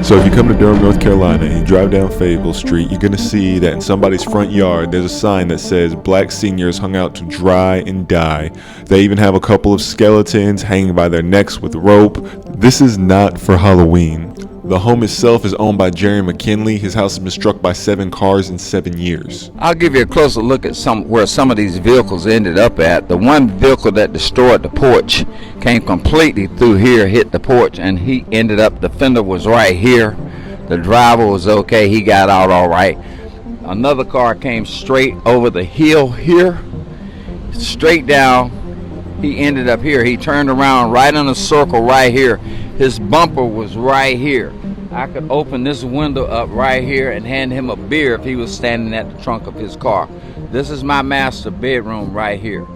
So if you come to Durham, North Carolina, and you drive down Fayetteville Street, you're going to see that in somebody's front yard, there's a sign that says Black seniors hung out to dry and die. They even have a couple of skeletons hanging by their necks with rope. This is not for Halloween. The home itself is owned by Jerry McKinley. His house has been struck by 7 cars in 7 years. I'll give you a closer look at where some of these vehicles ended up at. The one vehicle that destroyed the porch came completely through here, hit the porch, and he ended up, the fender was right here. The driver was okay, he got out all right. Another car came straight over the hill here, straight down. He ended up here. He turned around right in a circle right here. His bumper was right here. I could open this window up right here and hand him a beer if he was standing at the trunk of his car. This is my master bedroom right here.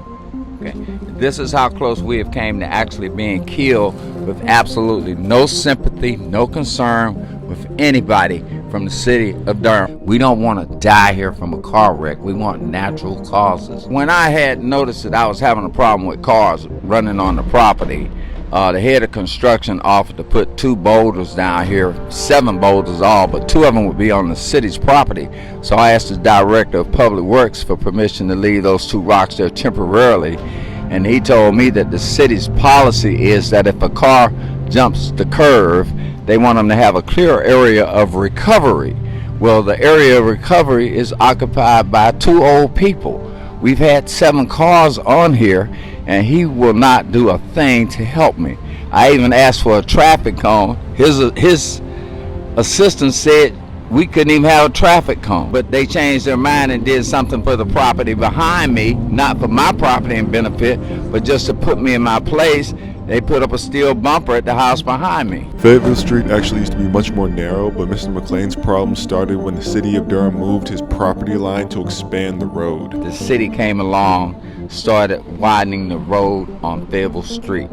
Okay. This is how close we have came to actually being killed with absolutely no sympathy, no concern with anybody from the city of Durham. We don't want to die here from a car wreck. We want natural causes. When I had noticed that I was having a problem with cars running on the property, the head of construction offered to put 2 boulders down here, 7 boulders all, but 2 of them would be on the city's property. So I asked the director of public works for permission to leave those 2 rocks there temporarily. And he told me that the city's policy is that if a car jumps the curve, they want them to have a clear area of recovery. Well, the area of recovery is occupied by 2 old people. We've had 7 cars on here, and he will not do a thing to help me. I even asked for a traffic cone. His assistant said we couldn't even have a traffic cone, but they changed their mind and did something for the property behind me, not for my property and benefit, but just to put me in my place. They put up a steel bumper at the house behind me. Fayetteville Street actually used to be much more narrow, but Mr. McLean's problem started when the city of Durham moved his property line to expand the road. The city came along, started widening the road on Fayetteville Street.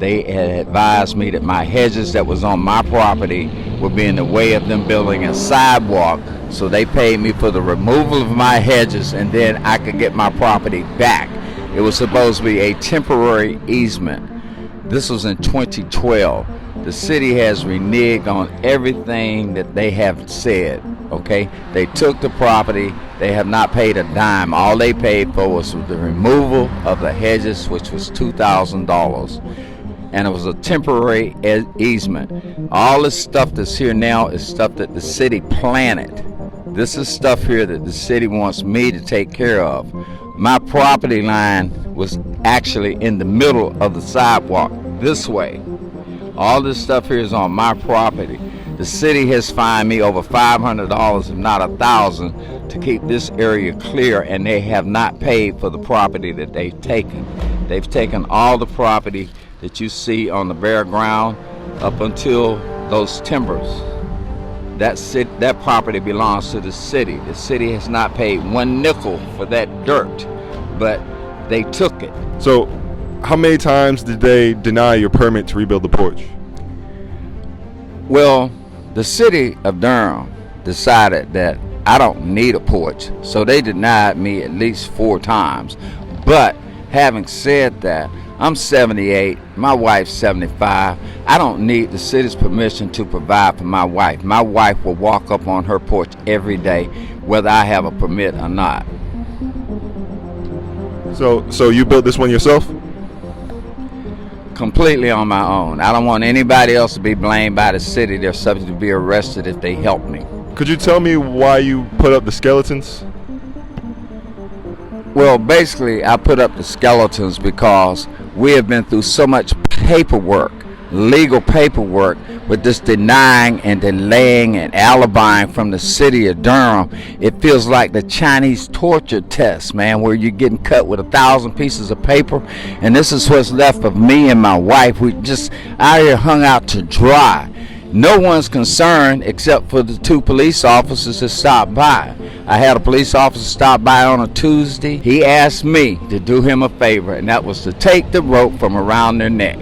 They had advised me that my hedges that was on my property would be in the way of them building a sidewalk, so they paid me for the removal of my hedges, and then I could get my property back. It was supposed to be a temporary easement. This was in 2012. The city has reneged on everything that they have said, okay? They took the property. They have not paid a dime. All they paid for was the removal of the hedges, which was $2,000. And it was a temporary easement. All this stuff that's here now is stuff that the city planted. This is stuff here that the city wants me to take care of. My property line was actually in the middle of the sidewalk this way. All this stuff here is on my property. The city has fined me over $500, if not $1,000, to keep this area clear, and they have not paid for the property that they've taken. They've taken all the property that you see on the bare ground up until those timbers. That property belongs to the city. The city has not paid 1 nickel for that dirt, but they took it. So how many times did they deny your permit to rebuild the porch? Well, the city of Durham decided that I don't need a porch, so they denied me at least 4 times. But having said that, I'm 78, my wife's 75. I don't need the city's permission to provide for my wife. My wife will walk up on her porch every day, whether I have a permit or not. So you built this one yourself? Completely on my own. I don't want anybody else to be blamed by the city. They're subject to be arrested if they help me. Could you tell me why you put up the skeletons? Well, basically, I put up the skeletons because we have been through so much paperwork, legal paperwork, with this denying and delaying and alibying from the city of Durham. It feels like the Chinese torture test, man, where you're getting cut with 1,000 pieces of paper, and this is what's left of me and my wife. We just out here hung out to dry. No one's concerned except for the 2 police officers that stopped by. I had a police officer stop by on a Tuesday. He asked me to do him a favor, and that was to take the rope from around their neck.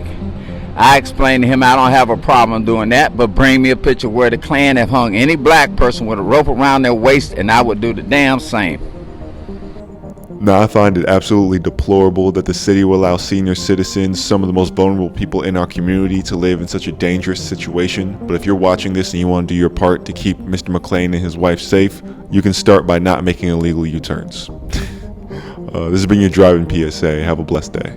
I explained to him I don't have a problem doing that, but bring me a picture where the Klan have hung any black person with a rope around their waist, and I would do the damn same. Now, I find it absolutely deplorable that the city will allow senior citizens, some of the most vulnerable people in our community, to live in such a dangerous situation. But if you're watching this and you want to do your part to keep Mr. McLean and his wife safe, you can start by not making illegal U-turns. This has been your driving PSA. Have a blessed day.